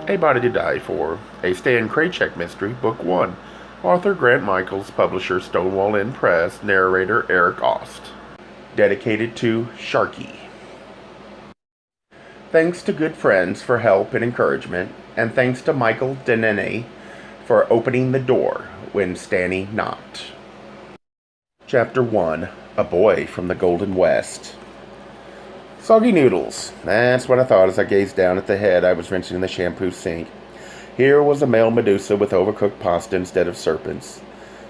A Body to Die For, a Stan Kraychik mystery, Book 1. Author Grant Michaels, publisher Stonewall Inn Press, narrator Eric Ost. Dedicated to Sharky. Thanks to good friends for help and encouragement, and thanks to Michael Denene for opening the door when Stanny knocked. Chapter 1. A Boy from the Golden West. Soggy noodles. That's what I thought as I gazed down at the head I was rinsing in the shampoo sink. Here was a male Medusa with overcooked pasta instead of serpents.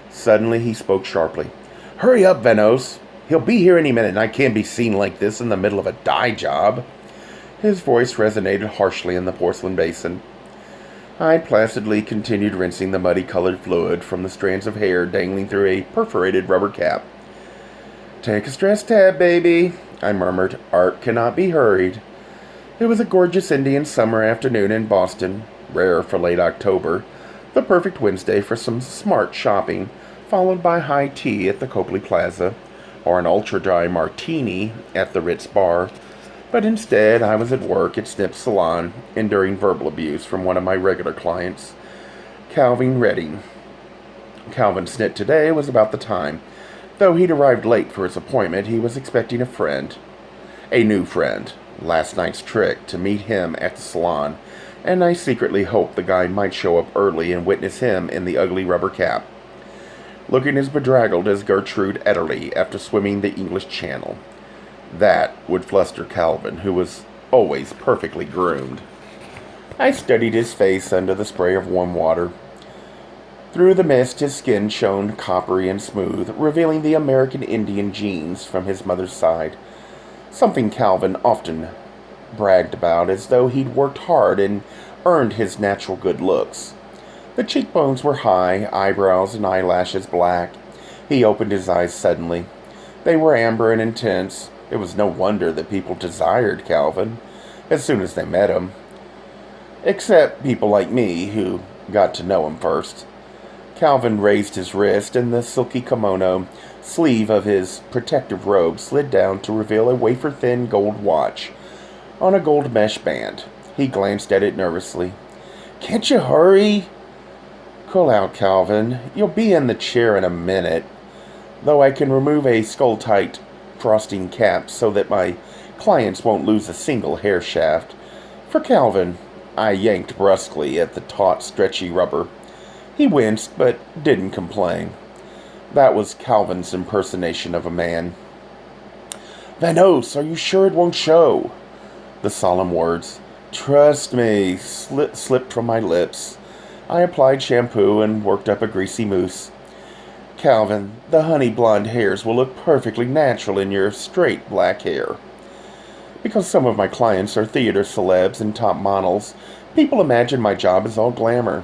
Suddenly he spoke sharply. "Hurry up, Venos. He'll be here any minute, and I can't be seen like this in the middle of a dye job." His voice resonated harshly in the porcelain basin. I placidly continued rinsing the muddy-colored fluid from the strands of hair dangling through a perforated rubber cap. "Take a stress tab, baby," I murmured. "Art cannot be hurried." It was a gorgeous Indian summer afternoon in Boston, rare for late October, the perfect Wednesday for some smart shopping, followed by high tea at the Copley Plaza, or an ultra-dry martini at the Ritz Bar. But instead, I was at work at Snips Salon, enduring verbal abuse from one of my regular clients, Calvin Redding. Calvin's snit today was about the time. Though he'd arrived late for his appointment, he was expecting a friend. A new friend. Last night's trick to meet him at the salon, and I secretly hoped the guy might show up early and witness him in the ugly rubber cap, looking as bedraggled as Gertrude Ederle after swimming the English Channel. That would fluster Calvin, who was always perfectly groomed. I studied his face under the spray of warm water. Through the mist, his skin shone coppery and smooth, revealing the American Indian genes from his mother's side, something Calvin often bragged about, as though he'd worked hard and earned his natural good looks. The cheekbones were high, eyebrows and eyelashes black. He opened his eyes suddenly. They were amber and intense. It was no wonder that people desired Calvin as soon as they met him. Except people like me, who got to know him first. Calvin raised his wrist, and the silky kimono sleeve of his protective robe slid down to reveal a wafer-thin gold watch on a gold mesh band. He glanced at it nervously. "Can't you hurry?" "Cool out, Calvin. You'll be in the chair in a minute. Though I can remove a skull-tight frosting cap so that my clients won't lose a single hair shaft." For Calvin, I yanked brusquely at the taut, stretchy rubber. He winced, but didn't complain. That was Calvin's impersonation of a man. "Vanos, are you sure it won't show?" The solemn words, "Trust me," slipped from my lips. I applied shampoo and worked up a greasy mousse. "Calvin, the honey blonde hairs will look perfectly natural in your straight black hair. Because some of my clients are theater celebs and top models, people imagine my job is all glamour.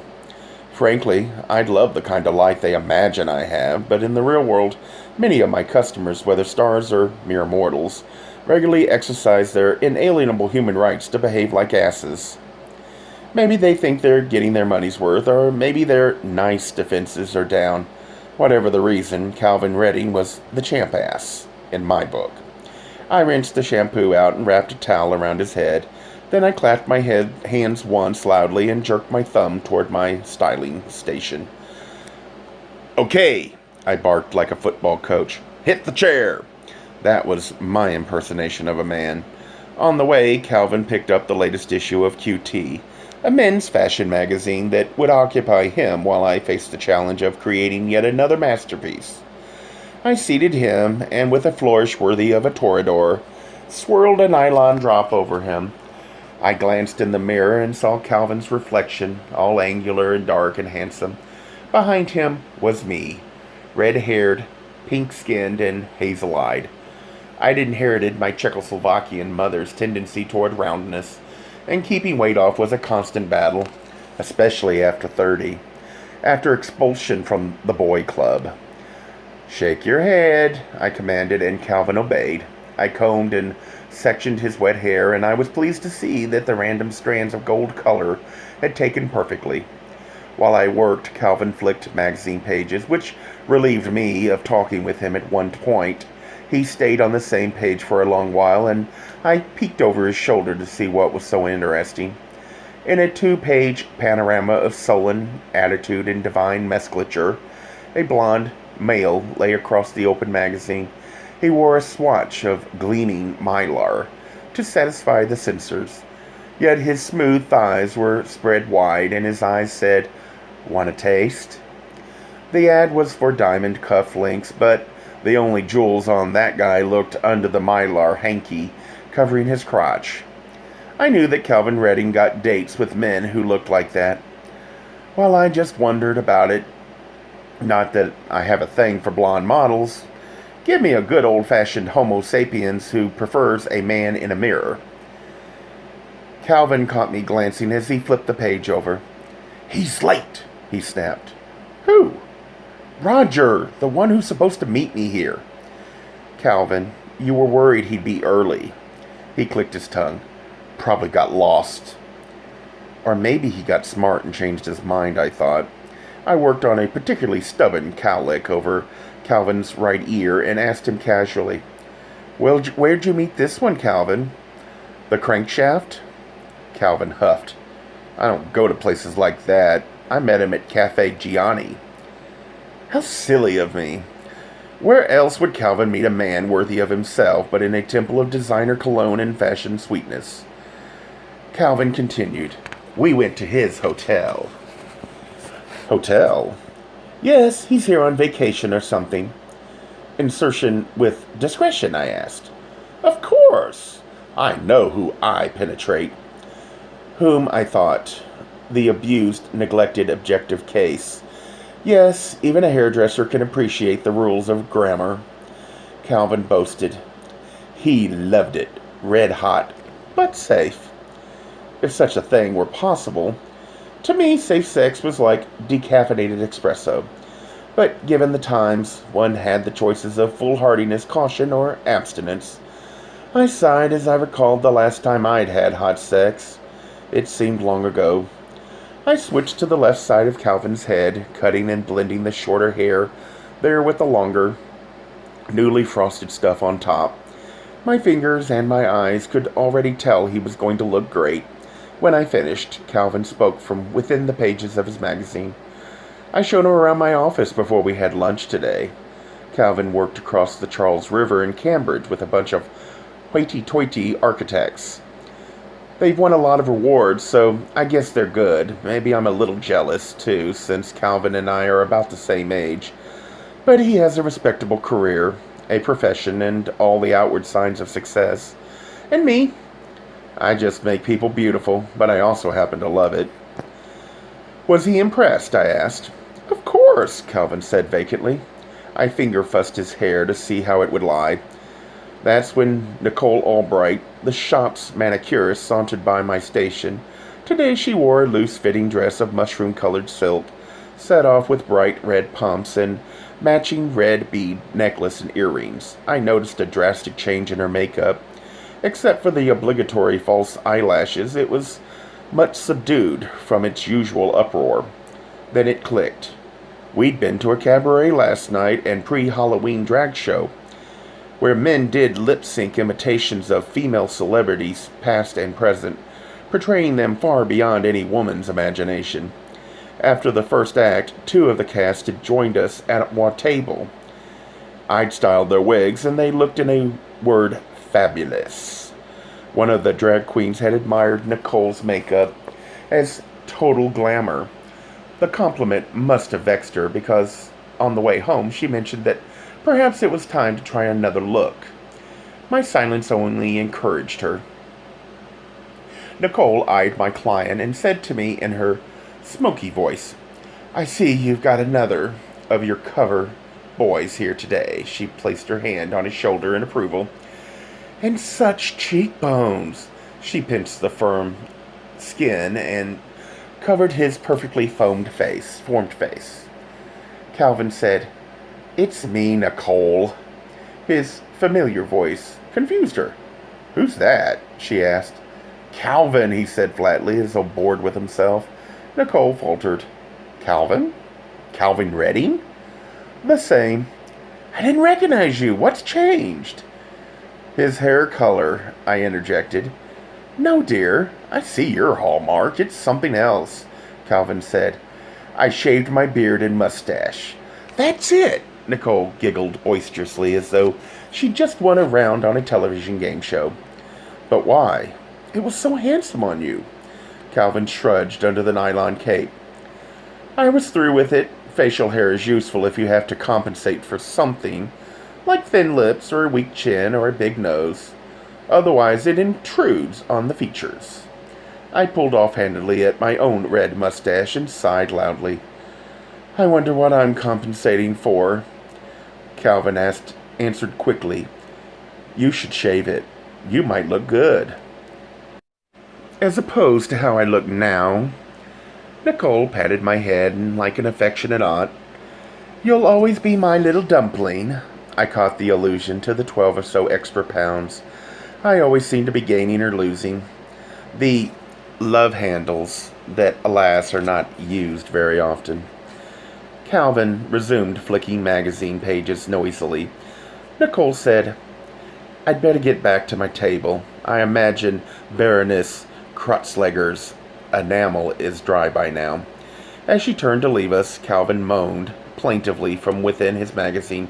Frankly, I'd love the kind of life they imagine I have, but in the real world, many of my customers, whether stars or mere mortals, regularly exercise their inalienable human rights to behave like asses. Maybe they think they're getting their money's worth, or maybe their nice defenses are down. Whatever the reason, Calvin Redding was the champ ass, in my book. I rinsed the shampoo out and wrapped a towel around his head. Then I clapped my hands once loudly and jerked my thumb toward my styling station. "Okay," I barked like a football coach. "Hit the chair." That was my impersonation of a man. On the way, Calvin picked up the latest issue of QT, a men's fashion magazine that would occupy him while I faced the challenge of creating yet another masterpiece. I seated him, and with a flourish worthy of a toreador, swirled a nylon drop over him. I glanced in the mirror and saw Calvin's reflection, all angular and dark and handsome. Behind him was me, red-haired, pink-skinned, and hazel-eyed. I'd inherited my Czechoslovakian mother's tendency toward roundness, and keeping weight off was a constant battle, especially after 30, after expulsion from the boy club. "Shake your head," I commanded, and Calvin obeyed. I combed and sectioned his wet hair, and I was pleased to see that the random strands of gold color had taken perfectly. While I worked, Calvin flicked magazine pages, which relieved me of talking with him at one point. He stayed on the same page for a long while, and I peeked over his shoulder to see what was so interesting. In a 2-page panorama of sullen attitude and divine mesclature, a blond male lay across the open magazine. He wore a swatch of gleaming mylar to satisfy the censors, yet his smooth thighs were spread wide and his eyes said, "Want a taste?" The ad was for diamond cuff links, but the only jewels on that guy looked under the mylar hanky covering his crotch. I knew that Calvin Redding got dates with men who looked like that. Well, I just wondered about it. Not that I have a thing for blonde models. Give me a good old-fashioned Homo sapiens who prefers a man in a mirror. Calvin caught me glancing as he flipped the page over. "He's late," he snapped. "Who?" "Roger, the one who's supposed to meet me here." "Calvin, you were worried he'd be early." He clicked his tongue. "Probably got lost." Or maybe he got smart and changed his mind, I thought. I worked on a particularly stubborn cowlick over Calvin's right ear and asked him casually, "Well, where'd you meet this one, Calvin?" "The crankshaft?" Calvin huffed. "I don't go to places like that. I met him at Cafe Gianni." How silly of me. Where else would Calvin meet a man worthy of himself but in a temple of designer cologne and fashion sweetness? Calvin continued, "We went to his hotel." "Hotel?" "Yes, he's here on vacation or something." "Insertion with discretion?" I asked. "Of course. I know who I penetrate." Whom, I thought. The abused, neglected, objective case. Yes, even a hairdresser can appreciate the rules of grammar. Calvin boasted. He loved it. Red hot, but safe. If such a thing were possible. To me, safe sex was like decaffeinated espresso. But given the times, one had the choices of foolhardiness, caution, or abstinence. I sighed as I recalled the last time I'd had hot sex. It seemed long ago. I switched to the left side of Calvin's head, cutting and blending the shorter hair there with the longer, newly frosted stuff on top. My fingers and my eyes could already tell he was going to look great. When I finished, Calvin spoke from within the pages of his magazine. "I showed him around my office before we had lunch today." Calvin worked across the Charles River in Cambridge with a bunch of hoity-toity architects. They've won a lot of awards, so I guess they're good. Maybe I'm a little jealous, too, since Calvin and I are about the same age. But he has a respectable career, a profession, and all the outward signs of success. And me? I just make people beautiful, but I also happen to love it. "Was he impressed?" I asked. "Of course," Calvin said vacantly. I finger-fussed his hair to see how it would lie. That's when Nicole Albright, the shop's manicurist, sauntered by my station. Today she wore a loose-fitting dress of mushroom-colored silk, set off with bright red pumps and matching red bead necklace and earrings. I noticed a drastic change in her makeup. Except for the obligatory false eyelashes, it was much subdued from its usual uproar. Then it clicked. We'd been to a cabaret last night and pre-Halloween drag show, where men did lip-sync imitations of female celebrities, past and present, portraying them far beyond any woman's imagination. After the first act, 2 of the cast had joined us at our table. I'd styled their wigs, and they looked in a word fabulous. One of the drag queens had admired Nicole's makeup as total glamour. The compliment must have vexed her, because on the way home she mentioned that perhaps it was time to try another look. My silence only encouraged her. Nicole eyed my client and said to me in her smoky voice, "I see you've got another of your cover boys here today." She placed her hand on his shoulder in approval. "And such cheekbones!" She pinched the firm skin and covered his perfectly formed face. Calvin said, "It's me, Nicole." His familiar voice confused her. "Who's that?" she asked. "Calvin," he said flatly, as though bored with himself. Nicole faltered. "Calvin? Calvin Redding?" "The same." "I didn't recognize you. What's changed?" "His hair color," I interjected. No, dear, I see your hallmark. It's something else, Calvin said. I shaved my beard and mustache. That's it, Nicole giggled boisterously as though she'd just won a round on a television game show. But why? It was so handsome on you. Calvin shrugged under the nylon cape. I was through with it. Facial hair is useful if you have to compensate for something, like thin lips or a weak chin or a big nose. Otherwise, it intrudes on the features. I pulled offhandedly at my own red mustache and sighed loudly. I wonder what I'm compensating for. Calvin answered quickly. You should shave it. You might look good. As opposed to how I look now. Nicole patted my head and like an affectionate aunt. You'll always be my little dumpling. I caught the allusion to the 12 or so extra pounds I always seem to be gaining or losing. The love handles that, alas, are not used very often. Calvin resumed flicking magazine pages noisily. Nicole said, I'd better get back to my table. I imagine Baroness Kratzleger's enamel is dry by now. As she turned to leave us, Calvin moaned plaintively from within his magazine,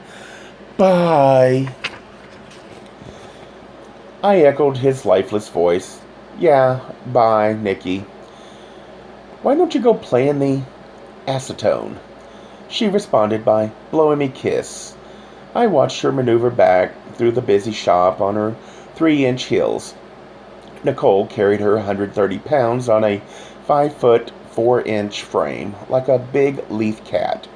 Bye. I echoed his lifeless voice. Yeah, bye, Nicky. Why don't you go play in the acetone? She responded by blowing me a kiss. I watched her maneuver back through the busy shop on her 3-inch heels. Nicole carried her 130 pounds on a 5-foot, 4-inch frame, like a big leaf cat.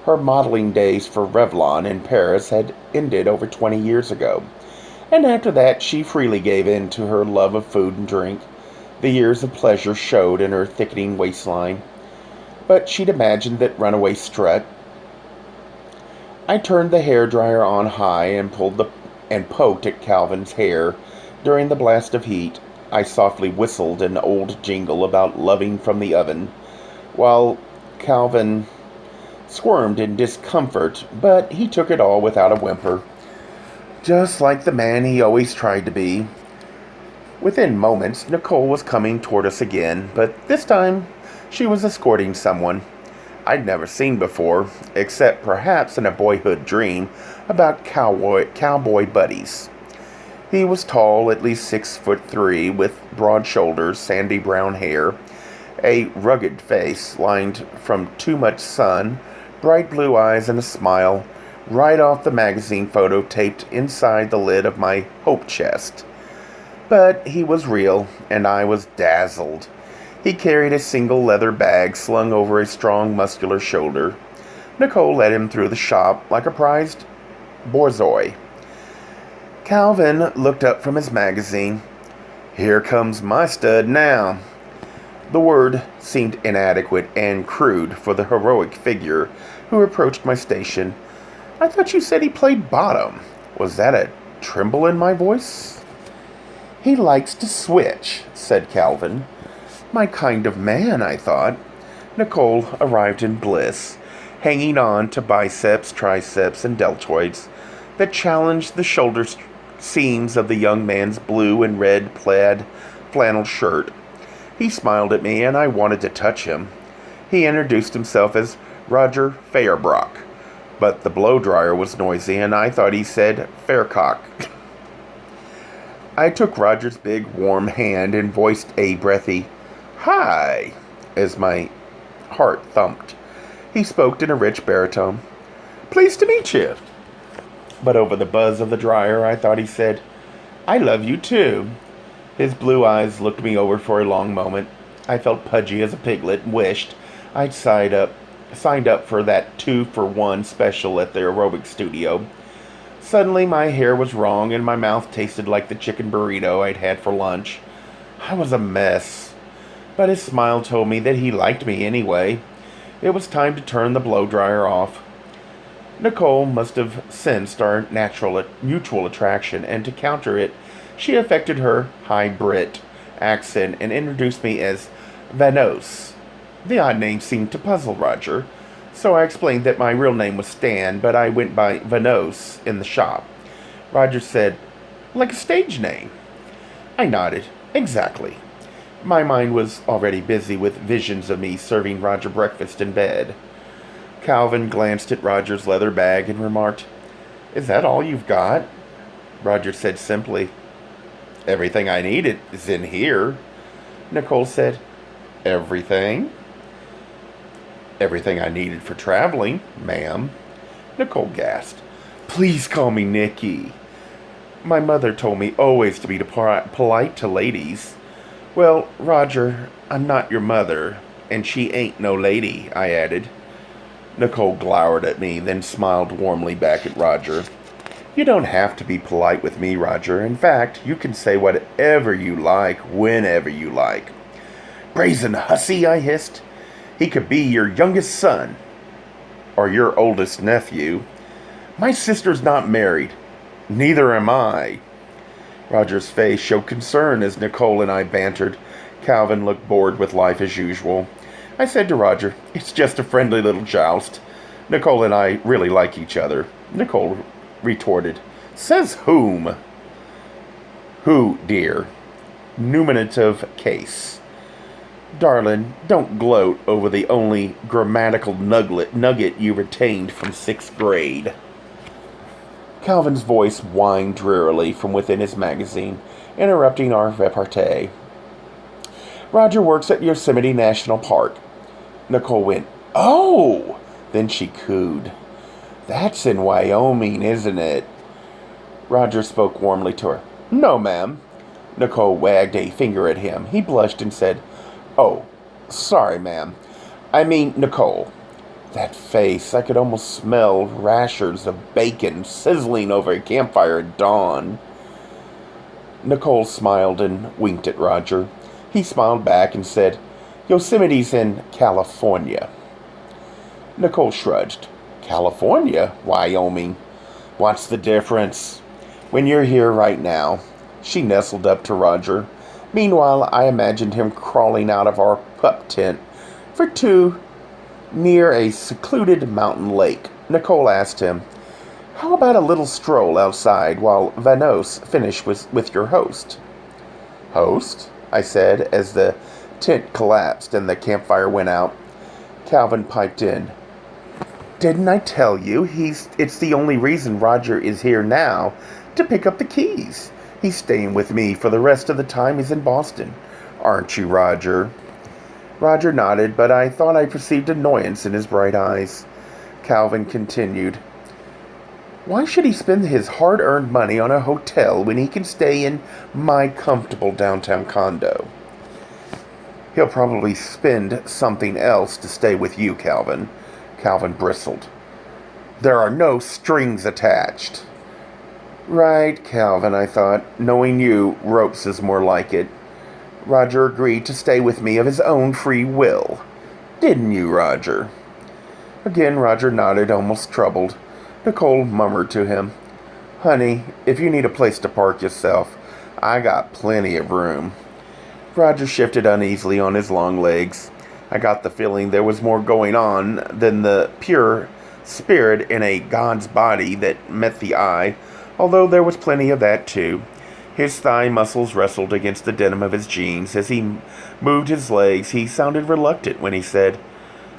Her modeling days for Revlon in Paris had ended over 20 years ago, and after that she freely gave in to her love of food and drink. The years of pleasure showed in her thickening waistline, but she'd imagined that runaway strut. I turned the hairdryer on high and poked at Calvin's hair. During the blast of heat, I softly whistled an old jingle about loving from the oven, while Calvin squirmed in discomfort, but he took it all without a whimper, just like the man he always tried to be. Within moments, Nicole was coming toward us again, but this time she was escorting someone I'd never seen before, except perhaps in a boyhood dream about cowboy buddies. He was tall, at least 6'3", with broad shoulders, sandy brown hair, a rugged face lined from too much sun, bright blue eyes, and a smile right off the magazine photo taped inside the lid of my hope chest. But he was real, and I was dazzled. He carried a single leather bag slung over a strong, muscular shoulder. Nicole led him through the shop like a prized borzoi. Calvin looked up from his magazine. Here comes my stud now. The word seemed inadequate and crude for the heroic figure who approached my station. I thought you said he played bottom. Was that a tremble in my voice? He likes to switch, said Calvin. My kind of man, I thought. Nicole arrived in bliss, hanging on to biceps, triceps, and deltoids that challenged the shoulder seams of the young man's blue and red plaid flannel shirt. He smiled at me, and I wanted to touch him. He introduced himself as Roger Feuerbach, but the blow-dryer was noisy, and I thought he said Faircock. I took Roger's big, warm hand and voiced a breathy, "Hi," as my heart thumped. He spoke in a rich baritone. "Pleased to meet you." But over the buzz of the dryer, I thought he said, "I love you too." His blue eyes looked me over for a long moment. I felt pudgy as a piglet and wished I'd signed up for that 2-for-1 special at the aerobic studio. Suddenly my hair was wrong and my mouth tasted like the chicken burrito I'd had for lunch. I was a mess. But his smile told me that he liked me anyway. It was time to turn the blow-dryer off. Nicole must have sensed our mutual attraction, and to counter it, she affected her high Brit accent and introduced me as Vanos. The odd name seemed to puzzle Roger, so I explained that my real name was Stan, but I went by Vanos in the shop. Roger said, "Like a stage name." I nodded. Exactly. My mind was already busy with visions of me serving Roger breakfast in bed. Calvin glanced at Roger's leather bag and remarked, "Is that all you've got?" Roger said simply, "Everything I needed is in here." Nicole said, "Everything?" "Everything I needed for traveling, ma'am." Nicole gasped. "Please call me Nikki. My mother told me always to be polite to ladies." "Well, Roger, I'm not your mother, and she ain't no lady," I added. Nicole glowered at me, then smiled warmly back at Roger. "You don't have to be polite with me, Roger. In fact, you can say whatever you like, whenever you like." "Brazen hussy," I hissed. "He could be your youngest son, or your oldest nephew. My sister's not married. Neither am I." Roger's face showed concern as Nicole and I bantered. Calvin looked bored with life as usual. I said to Roger, "It's just a friendly little joust. Nicole and I really like each other." Nicole retorted, "Says whom?" "Who, dear?" Nominative case. "Darling, don't gloat over the only grammatical nugget you retained from 6th grade." Calvin's voice whined drearily from within his magazine, interrupting our repartee. "Roger works at Yosemite National Park." Nicole went, "Oh!" Then she cooed. "That's in Wyoming, isn't it?" Roger spoke warmly to her. "No, ma'am." Nicole wagged a finger at him. He blushed and said, "Oh, sorry, ma'am. I mean, Nicole." That face, I could almost smell rashers of bacon sizzling over a campfire at dawn. Nicole smiled and winked at Roger. He smiled back and said, "Yosemite's in California." Nicole shrugged. "California? Wyoming. What's the difference? When you're here right now." She nestled up to Roger. Meanwhile, I imagined him crawling out of our pup tent for two near a secluded mountain lake. Nicole asked him, "How about a little stroll outside while Vanos finish with your host?" "Host?" I said as the tent collapsed and the campfire went out. Calvin piped in, "Didn't I tell you it's the only reason Roger is here now, to pick up the keys. He's staying with me for the rest of the time he's in Boston. Aren't you, Roger?" Roger nodded, but I thought I perceived annoyance in his bright eyes. Calvin continued, "Why should he spend his hard-earned money on a hotel when he can stay in my comfortable downtown condo?" "He'll probably spend something else to stay with you, Calvin." Calvin bristled. "There are no strings attached." "Right, Calvin," I thought. "Knowing you, ropes is more like it." "Roger agreed to stay with me of his own free will. Didn't you, Roger?" Again, Roger nodded, almost troubled. Nicole murmured to him, "Honey, if you need a place to park yourself, I got plenty of room." Roger shifted uneasily on his long legs. I got the feeling there was more going on than the pure spirit in a god's body that met the eye, although there was plenty of that too. His thigh muscles wrestled against the denim of his jeans. As he moved his legs, he sounded reluctant when he said,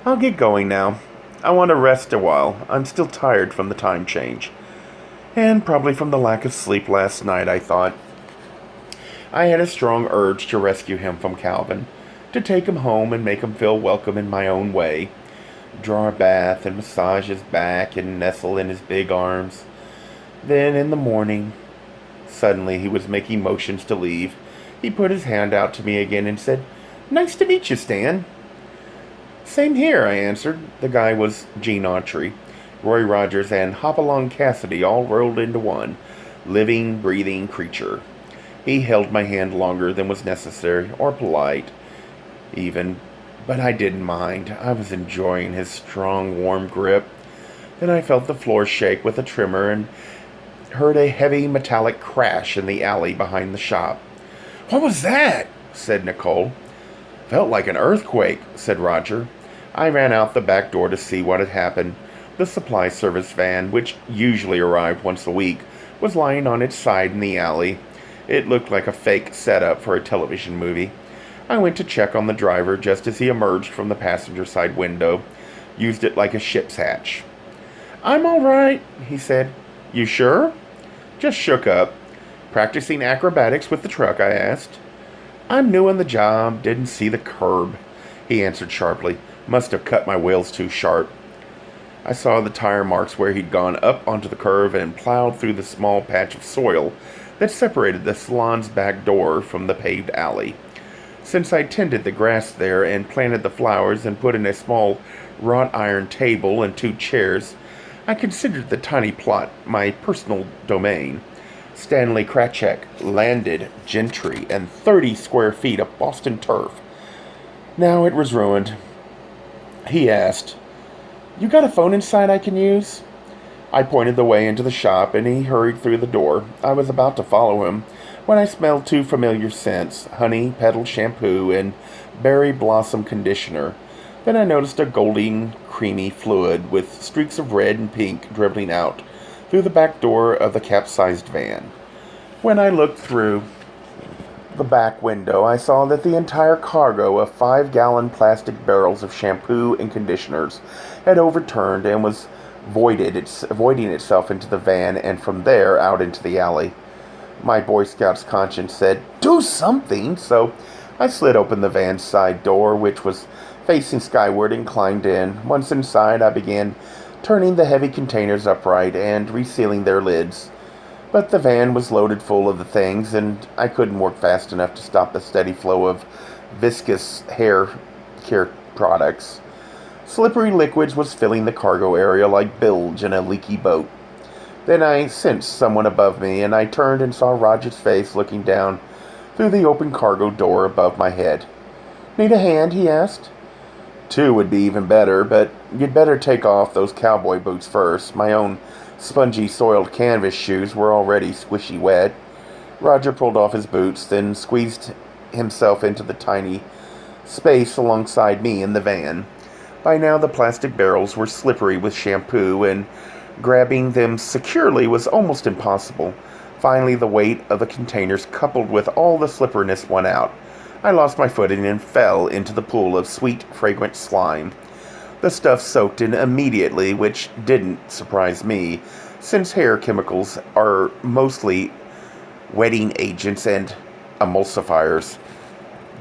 "I'll get going now. I want to rest a while. I'm still tired from the time change. And probably from the lack of sleep last night," I thought. I had a strong urge to rescue him from Calvin, to take him home and make him feel welcome in my own way. Draw a bath and massage his back and nestle in his big arms. Then in the morning, suddenly he was making motions to leave. He put his hand out to me again and said, "Nice to meet you, Stan." "Same here," I answered. The guy was Gene Autry, Roy Rogers, and Hopalong Cassidy all rolled into one, living, breathing creature. He held my hand longer than was necessary, or polite, even, but I didn't mind. I was enjoying his strong, warm grip. Then I felt the floor shake with a tremor and heard a heavy metallic crash in the alley behind the shop. "What was that?" said Nicole. "Felt like an earthquake," said Roger. I ran out the back door to see what had happened. The supply service van, which usually arrived once a week, was lying on its side in the alley. It looked like a fake setup for a television movie. I went to check on the driver just as he emerged from the passenger side window, used it like a ship's hatch. "I'm all right," he said. "You sure?" "Just shook up." "Practicing acrobatics with the truck?" I asked. "I'm new on the job, didn't see the curb," he answered sharply. "Must have cut my wheels too sharp." I saw the tire marks where he'd gone up onto the curve and plowed through the small patch of soil that separated the salon's back door from the paved alley. Since I tended the grass there and planted the flowers and put in a small wrought iron table and 2 chairs, I considered the tiny plot my personal domain. Stanley Kraychik landed gentry and 30 square feet of Boston turf. Now it was ruined. He asked, "You got a phone inside I can use?" I pointed the way into the shop, and he hurried through the door. I was about to follow him when I smelled 2 familiar scents, honey petal shampoo and berry blossom conditioner. Then I noticed a golden, creamy fluid with streaks of red and pink dribbling out through the back door of the capsized van. When I looked through the back window, I saw that the entire cargo of 5-gallon plastic barrels of shampoo and conditioners had overturned and was voiding itself into the van and from there out into the alley. My Boy Scout's conscience said, "Do something!" So I slid open the van's side door, which was facing skyward, and climbed in. Once inside, I began turning the heavy containers upright and resealing their lids. But the van was loaded full of the things, and I couldn't work fast enough to stop the steady flow of viscous hair care products. Slippery liquids was filling the cargo area like bilge in a leaky boat. Then I sensed someone above me, and I turned and saw Roger's face looking down through the open cargo door above my head. "Need a hand?" he asked. "2 would be even better, but you'd better take off those cowboy boots first. My own spongy, soiled canvas shoes were already squishy wet." Roger pulled off his boots, then squeezed himself into the tiny space alongside me in the van. By now the plastic barrels were slippery with shampoo, and grabbing them securely was almost impossible. Finally, the weight of the containers coupled with all the slipperiness won out. I lost my footing and fell into the pool of sweet, fragrant slime. The stuff soaked in immediately, which didn't surprise me, since hair chemicals are mostly wetting agents and emulsifiers.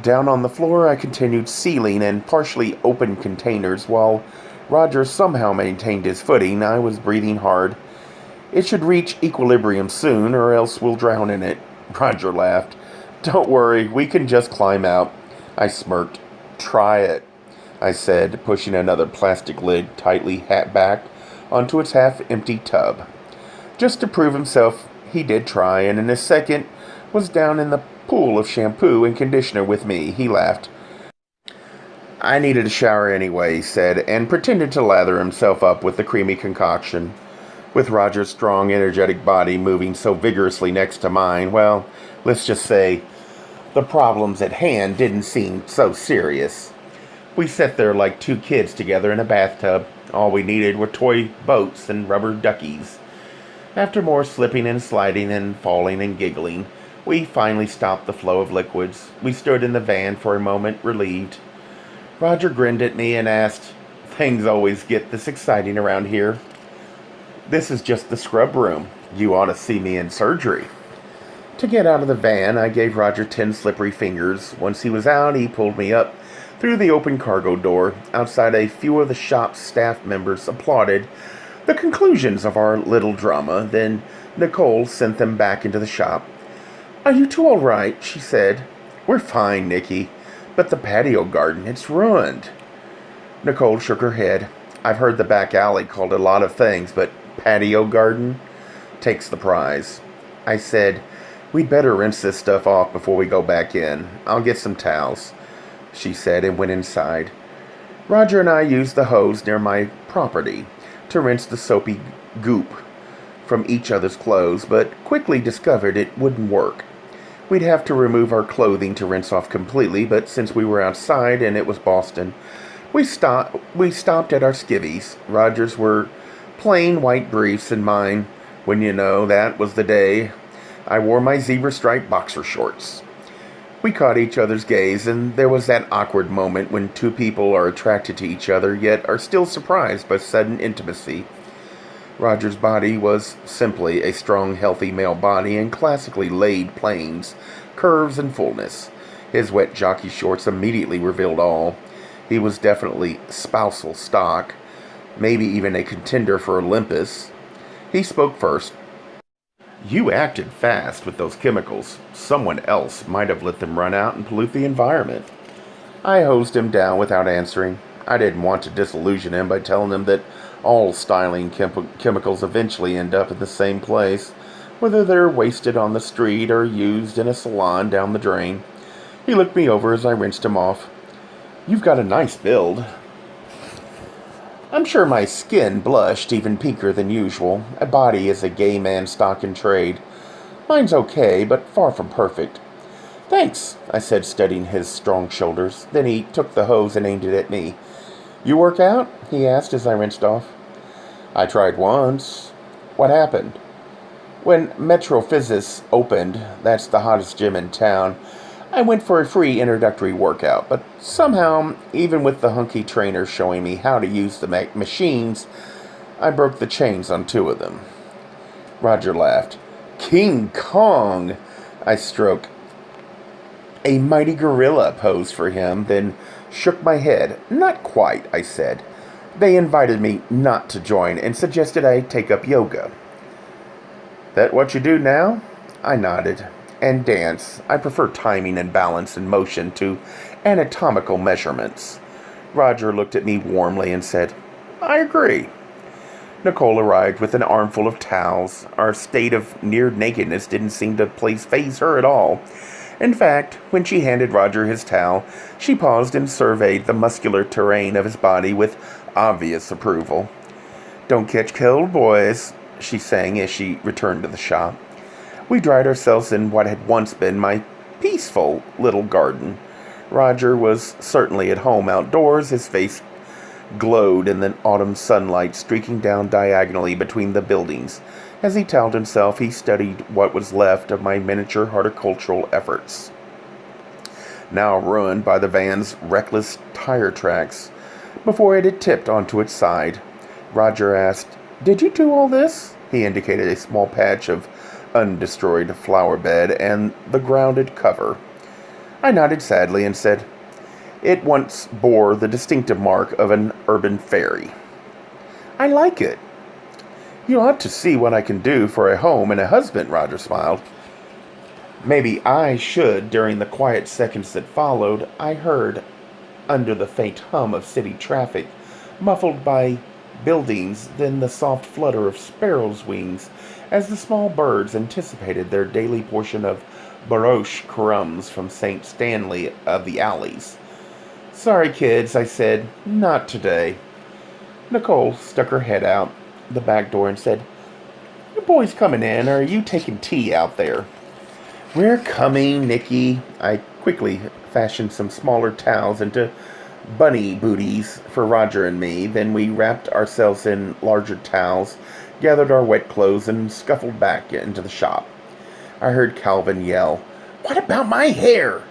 Down on the floor, I continued sealing and partially open containers while Roger somehow maintained his footing. I was breathing hard. "It should reach equilibrium soon, or else we'll drown in it." Roger laughed. "Don't worry, we can just climb out." I smirked. "Try it," I said, pushing another plastic lid tightly back onto its half-empty tub. Just to prove himself, he did try, and in a second was down in the pool of shampoo and conditioner with me. He laughed. "I needed a shower anyway," he said, and pretended to lather himself up with the creamy concoction. With Roger's strong, energetic body moving so vigorously next to mine, well, let's just say the problems at hand didn't seem so serious. We sat there like 2 kids together in a bathtub. All we needed were toy boats and rubber duckies. After more slipping and sliding and falling and giggling, we finally stopped the flow of liquids. We stood in the van for a moment, relieved. Roger grinned at me and asked, "Things always get this exciting around here." "This is just the scrub room. You ought to see me in surgery." To get out of the van, I gave Roger 10 slippery fingers. Once he was out, he pulled me up through the open cargo door. Outside, a few of the shop's staff members applauded the conclusions of our little drama. Then Nicole sent them back into the shop. "Are you two all right?" she said. "We're fine, Nicky. But the patio garden, it's ruined." Nicole shook her head. "I've heard the back alley called a lot of things, but patio garden takes the prize." I said, "We'd better rinse this stuff off before we go back in. I'll get some towels," she said, and went inside. Roger and I used the hose near my property to rinse the soapy goop from each other's clothes, but quickly discovered it wouldn't work. We'd have to remove our clothing to rinse off completely, but since we were outside and it was Boston, we stopped at our skivvies. Roger's were plain white briefs, and mine, when you know, that was the day I wore my zebra-striped boxer shorts. We caught each other's gaze, and there was that awkward moment when two people are attracted to each other, yet are still surprised by sudden intimacy. Roger's body was simply a strong, healthy male body in classically laid planes, curves, and fullness. His wet jockey shorts immediately revealed all. He was definitely spousal stock, maybe even a contender for Olympus. He spoke first. "You acted fast with those chemicals. Someone else might have let them run out and pollute the environment." I hosed him down without answering. I didn't want to disillusion him by telling him that all styling chemicals eventually end up in the same place, whether they're wasted on the street or used in a salon down the drain. He looked me over as I rinsed him off. "You've got a nice build." I'm sure my skin blushed even pinker than usual. A body is a gay man's stock in trade. Mine's okay, but far from perfect. "Thanks," I said, studying his strong shoulders. Then he took the hose and aimed it at me. "You work out?" he asked as I rinsed off. "I tried once." "What happened?" "When Metrophysis opened, that's the hottest gym in town, I went for a free introductory workout, but somehow, even with the hunky trainer showing me how to use the machines, I broke the chains on 2 of them." Roger laughed. "King Kong!" I stroked a mighty gorilla pose for him, then shook my head. "Not quite," I said. "They invited me not to join and suggested I take up yoga." "That what you do now?" I nodded. "And dance. I prefer timing and balance and motion to anatomical measurements." Roger looked at me warmly and said, "I agree." Nicole arrived with an armful of towels. Our state of near nakedness didn't seem to faze her at all. In fact, when she handed Roger his towel, she paused and surveyed the muscular terrain of his body with obvious approval. "Don't catch cold, boys," she sang as she returned to the shop. We dried ourselves in what had once been my peaceful little garden. Roger was certainly at home outdoors. His face glowed in the autumn sunlight streaking down diagonally between the buildings. As he toweled himself, he studied what was left of my miniature horticultural efforts, now ruined by the van's reckless tire tracks, before it had tipped onto its side. Roger asked, "Did you do all this?" He indicated a small patch of undestroyed flower bed and the grounded cover. I nodded sadly and said, "It once bore the distinctive mark of an urban fairy." "I like it." "You ought to see what I can do for a home and a husband," Roger smiled. Maybe I should. During the quiet seconds that followed, I heard, under the faint hum of city traffic, muffled by buildings, then the soft flutter of sparrows' wings, as the small birds anticipated their daily portion of baroche crumbs from St. Stanley of the alleys. "Sorry, kids," I said. "Not today." Nicole stuck her head out the back door and said, "You boys coming in, or are you taking tea out there?" "We're coming, Nicky." I quickly fashioned some smaller towels into bunny booties for Roger and me. Then we wrapped ourselves in larger towels, gathered our wet clothes, and scuffled back into the shop. I heard Calvin yell, "What about my hair?"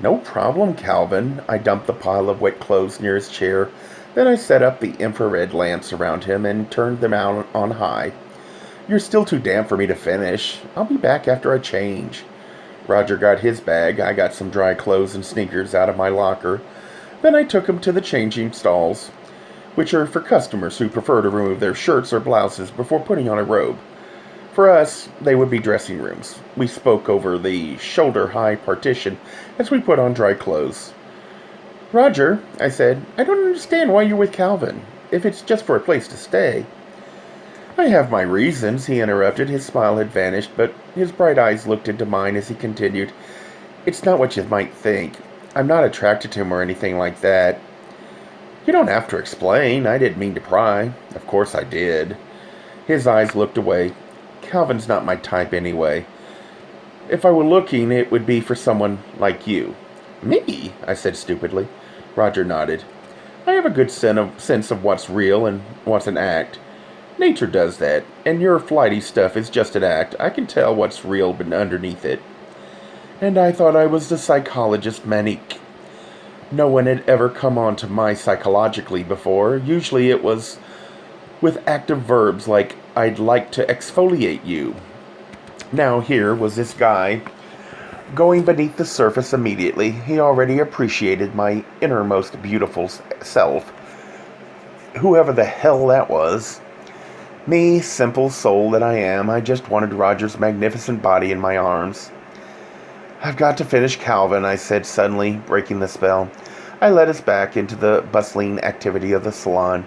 "No problem, Calvin." I dumped the pile of wet clothes near his chair. Then I set up the infrared lamps around him and turned them out on high. "You're still too damp for me to finish. I'll be back after I change." Roger got his bag. I got some dry clothes and sneakers out of my locker. Then I took him to the changing stalls, which are for customers who prefer to remove their shirts or blouses before putting on a robe. For us, they would be dressing rooms. We spoke over the shoulder-high partition as we put on dry clothes. "Roger," I said, "I don't understand why you're with Calvin, if it's just for a place to stay." "I have my reasons," he interrupted. His smile had vanished, but his bright eyes looked into mine as he continued. "It's not what you might think. I'm not attracted to him or anything like that." "You don't have to explain. I didn't mean to pry." "Of course I did." His eyes looked away. "Calvin's not my type anyway. If I were looking, it would be for someone like you." "Me?" I said stupidly. Roger nodded. "I have a good sense of what's real and what's an act. Nature does that, and your flighty stuff is just an act. I can tell what's real underneath it. And I thought I was the psychologist Manique. No one had ever come on to my psychologically before. Usually it was with active verbs like, I'd like to exfoliate you. Now here was this guy going beneath the surface immediately. He already appreciated my innermost beautiful self. Whoever the hell that was. Me, simple soul that I am, I just wanted Roger's magnificent body in my arms. I've got to finish Calvin, I said suddenly, breaking the spell. I led us back into the bustling activity of the salon.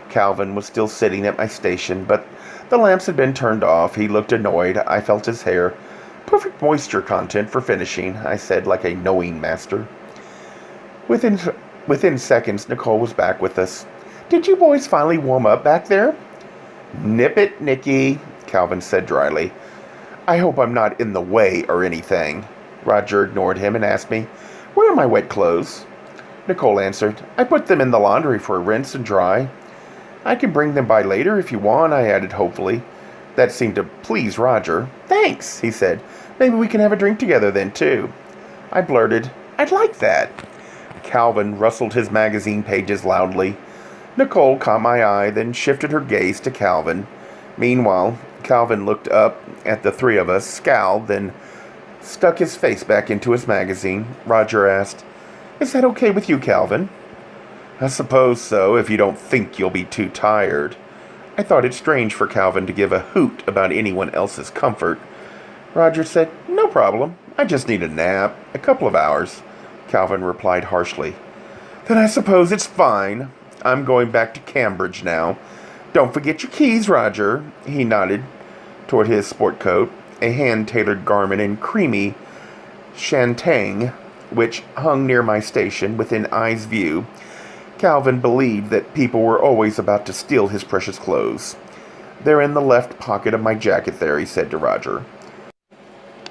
Calvin was still sitting at my station, but the lamps had been turned off. He looked annoyed. I felt his hair. Perfect moisture content for finishing, I said like a knowing master. Within seconds, Nicole was back with us. Did you boys finally warm up back there? Nip it, Nicky, Calvin said dryly. I hope I'm not in the way or anything. Roger ignored him and asked me, Where are my wet clothes? Nicole answered, I put them in the laundry for a rinse and dry. I can bring them by later if you want, I added hopefully. That seemed to please Roger. Thanks, he said. Maybe we can have a drink together then, too. I blurted, I'd like that. Calvin rustled his magazine pages loudly. Nicole caught my eye, then shifted her gaze to Calvin. Meanwhile, Calvin looked up at the three of us, scowled, then stuck his face back into his magazine. Roger asked, Is that okay with you, Calvin? I suppose so, if you don't think you'll be too tired. I thought it strange for Calvin to give a hoot about anyone else's comfort. Roger said, No problem. I just need a nap. A couple of hours. Calvin replied harshly. Then I suppose it's fine. I'm going back to Cambridge now. Don't forget your keys, Roger. He nodded toward his sport coat, a hand-tailored garment in creamy shantung, which hung near my station within eye's view. Calvin believed that people were always about to steal his precious clothes. They're in the left pocket of my jacket there, he said to Roger.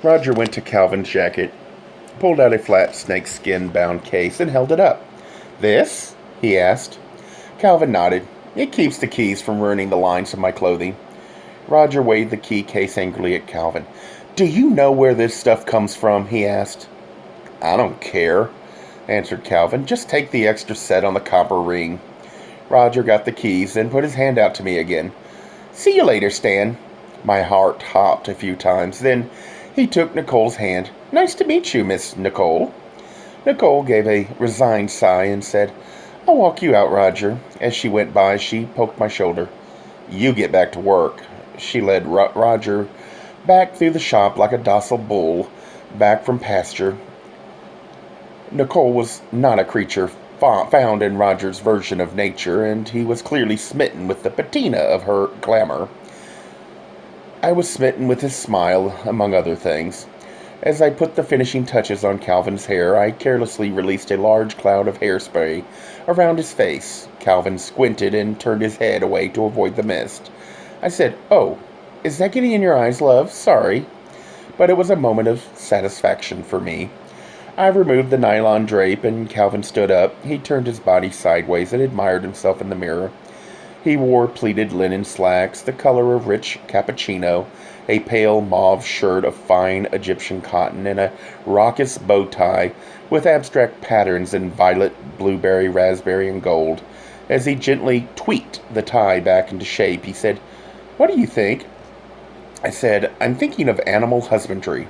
Roger went to Calvin's jacket, pulled out a flat snakeskin-bound case, and held it up. This? He asked. Calvin nodded. It keeps the keys from ruining the lines of my clothing. Roger waved the key case angrily at Calvin. Do you know where this stuff comes from? He asked. I don't care, answered Calvin. Just take the extra set on the copper ring. Roger got the keys, then put his hand out to me again. See you later, Stan. My heart hopped a few times. Then he took Nicole's hand. Nice to meet you, Miss Nicole. Nicole gave a resigned sigh and said, I'll walk you out, Roger. As she went by, she poked my shoulder. You get back to work. She led Roger back through the shop like a docile bull, back from pasture. Nicole was not a creature found in Roger's version of nature, and he was clearly smitten with the patina of her glamour. I was smitten with his smile, among other things. As I put the finishing touches on Calvin's hair, I carelessly released a large cloud of hairspray around his face. Calvin squinted and turned his head away to avoid the mist. I said, Oh, is that getting in your eyes, love? Sorry. But it was a moment of satisfaction for me. I removed the nylon drape, and Calvin stood up. He turned his body sideways and admired himself in the mirror. He wore pleated linen slacks, the color of rich cappuccino, a pale mauve shirt of fine Egyptian cotton, and a raucous bow tie with abstract patterns in violet, blueberry, raspberry, and gold. As he gently tweaked the tie back into shape, he said, What do you think? I said, I'm thinking of animal husbandry.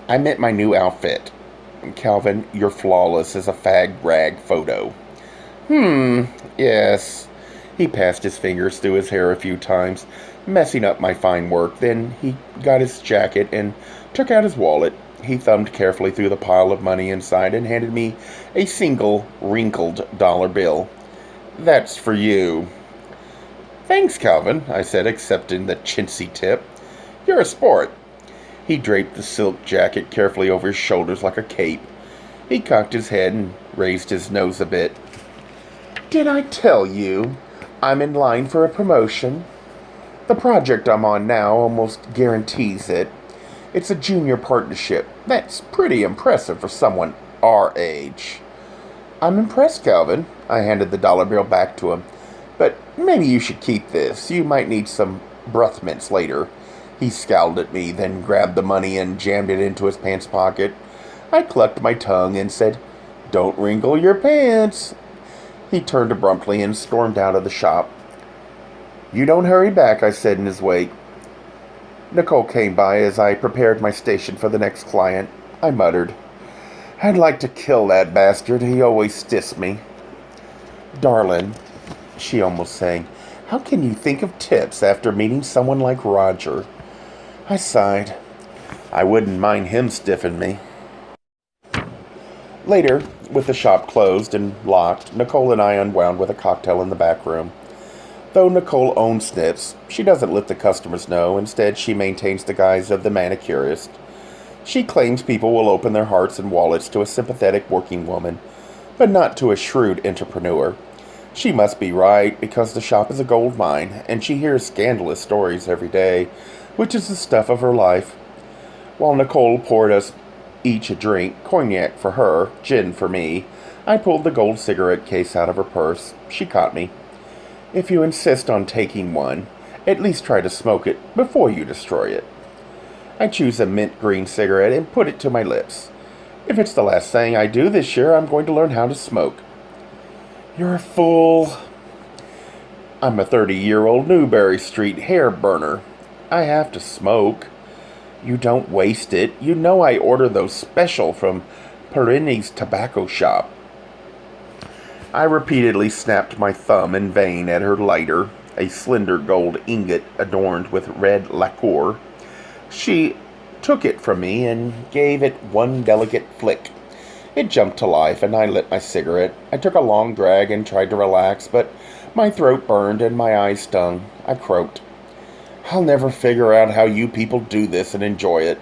I meant my new outfit. Calvin, you're flawless as a fag rag photo. Yes. He passed his fingers through his hair a few times, messing up my fine work. Then he got his jacket and took out his wallet. He thumbed carefully through the pile of money inside and handed me a single wrinkled dollar bill. That's for you. Thanks, Calvin, I said, accepting the chintzy tip. You're a sport. He draped the silk jacket carefully over his shoulders like a cape. He cocked his head and raised his nose a bit. Did I tell you I'm in line for a promotion? The project I'm on now almost guarantees it. It's a junior partnership. That's pretty impressive for someone our age. I'm impressed, Calvin. I handed the dollar bill back to him. But maybe you should keep this. You might need some breath mints later. He scowled at me, then grabbed the money and jammed it into his pants pocket. I clucked my tongue and said, "Don't wrinkle your pants." He turned abruptly and stormed out of the shop. "You don't hurry back," I said in his wake. Nicole came by as I prepared my station for the next client. I muttered, "I'd like to kill that bastard. He always stiffs me." "Darling," she almost sang, "how can you think of tips after meeting someone like Roger?" I sighed. I wouldn't mind him stiffing me. Later, with the shop closed and locked, Nicole and I unwound with a cocktail in the back room. Though Nicole owns Snips, she doesn't let the customers know. Instead, she maintains the guise of the manicurist. She claims people will open their hearts and wallets to a sympathetic working woman, but not to a shrewd entrepreneur. She must be right, because the shop is a gold mine, and she hears scandalous stories every day, which is the stuff of her life. While Nicole poured us each a drink, cognac for her, gin for me, I pulled the gold cigarette case out of her purse. She caught me. "If you insist on taking one, at least try to smoke it before you destroy it." I choose a mint green cigarette and put it to my lips. "If it's the last thing I do this year, I'm going to learn how to smoke." "You're a fool." "I'm a 30-year-old Newberry Street hair burner. I have to smoke." "You don't waste it. You know I order those special from Perini's tobacco shop." I repeatedly snapped my thumb in vain at her lighter, a slender gold ingot adorned with red lacquer. She took it from me and gave it one delicate flick. It jumped to life, and I lit my cigarette. I took a long drag and tried to relax, but my throat burned and my eyes stung. I croaked, "I'll never figure out how you people do this and enjoy it."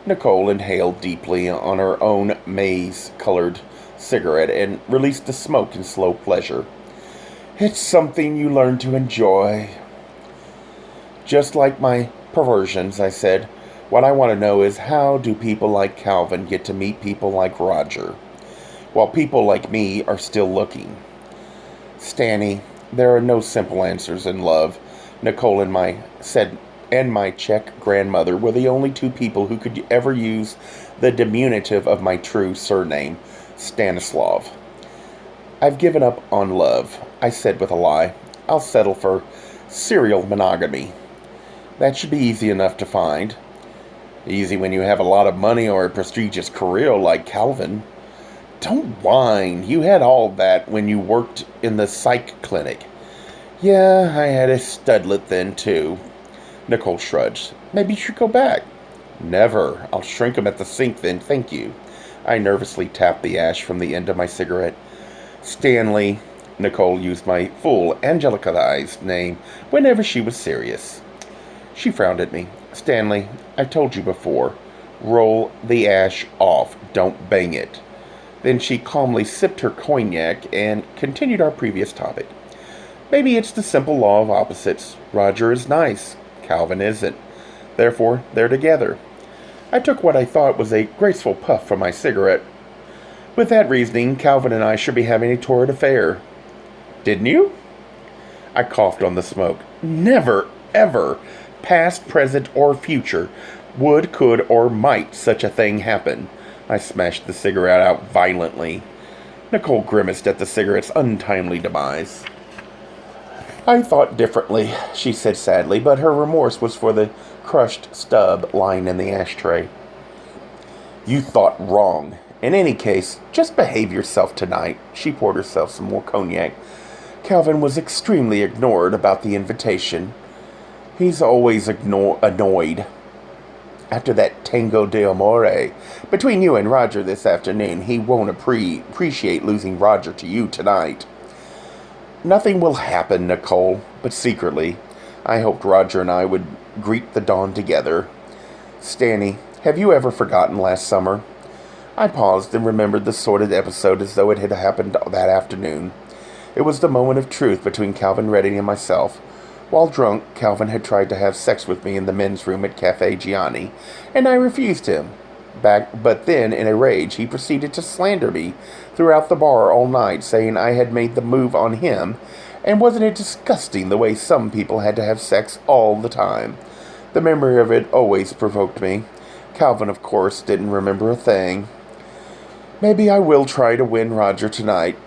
Nicole inhaled deeply on her own maize-colored cigarette and released the smoke in slow pleasure. "It's something you learn to enjoy." "Just like my perversions," I said. "What I want to know is, how do people like Calvin get to meet people like Roger, while people like me are still looking?" "Stanny, there are no simple answers in love." Nicole and my Czech grandmother were the only two people who could ever use the diminutive of my true surname, Stanislav. "I've given up on love," I said with a lie. "I'll settle for serial monogamy." "That should be easy enough to find." "Easy when you have a lot of money or a prestigious career like Calvin." "Don't whine. You had all that when you worked in the psych clinic." "Yeah, I had a studlet then, too." Nicole shrugged. "Maybe you should go back." "Never. I'll shrink 'em at the sink then, thank you." I nervously tapped the ash from the end of my cigarette. "Stanley." Nicole used my full angelicized name whenever she was serious. She frowned at me. "Stanley, I've told you before. Roll the ash off. Don't bang it." Then she calmly sipped her cognac and continued our previous topic. "Maybe it's the simple law of opposites. Roger is nice. Calvin isn't. Therefore, they're together." I took what I thought was a graceful puff from my cigarette. "With that reasoning, Calvin and I should be having a torrid affair." "Didn't you?" I coughed on the smoke. "Never, ever, past, present, or future, would, could, or might such a thing happen." I smashed the cigarette out violently. Nicole grimaced at the cigarette's untimely demise. "I thought differently," she said sadly, but her remorse was for the crushed stub lying in the ashtray. "You thought wrong. In any case, just behave yourself tonight." She poured herself some more cognac. "Calvin was extremely ignored about the invitation. He's always annoyed. After that tango de amore between you and Roger this afternoon, he won't appreciate losing Roger to you tonight." "Nothing will happen, Nicole, but secretly, I hoped Roger and I would greet the dawn together. Stanny, have you ever forgotten last summer?" I paused and remembered the sordid episode as though it had happened that afternoon. It was the moment of truth between Calvin Redding and myself. While drunk, Calvin had tried to have sex with me in the men's room at Cafe Gianni, and I refused him. But then, in a rage, he proceeded to slander me throughout the bar all night, saying I had made the move on him, And wasn't it disgusting the way some people had to have sex all the time? The memory of it always provoked me. Calvin, of course, didn't remember a thing. Maybe I will try to win Roger tonight.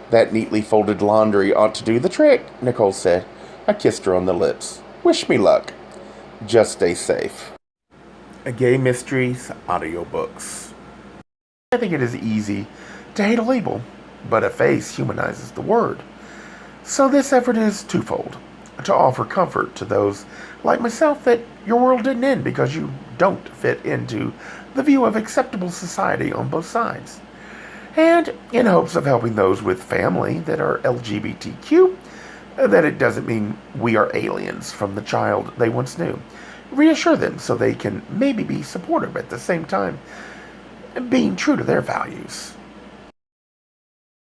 That neatly folded laundry ought to do the trick, Nicole said. I kissed her on the lips. Wish me luck. Just stay safe. Gay Mysteries audiobooks. I think it is easy to hate a label, but a face humanizes the word. So this effort is twofold. To offer comfort to those like myself that your world didn't end because you don't fit into the view of acceptable society on both sides. And in hopes of helping those with family that are LGBTQ, that it doesn't mean we are aliens from the child they once knew. Reassure them so they can maybe be supportive at the same time, being true to their values.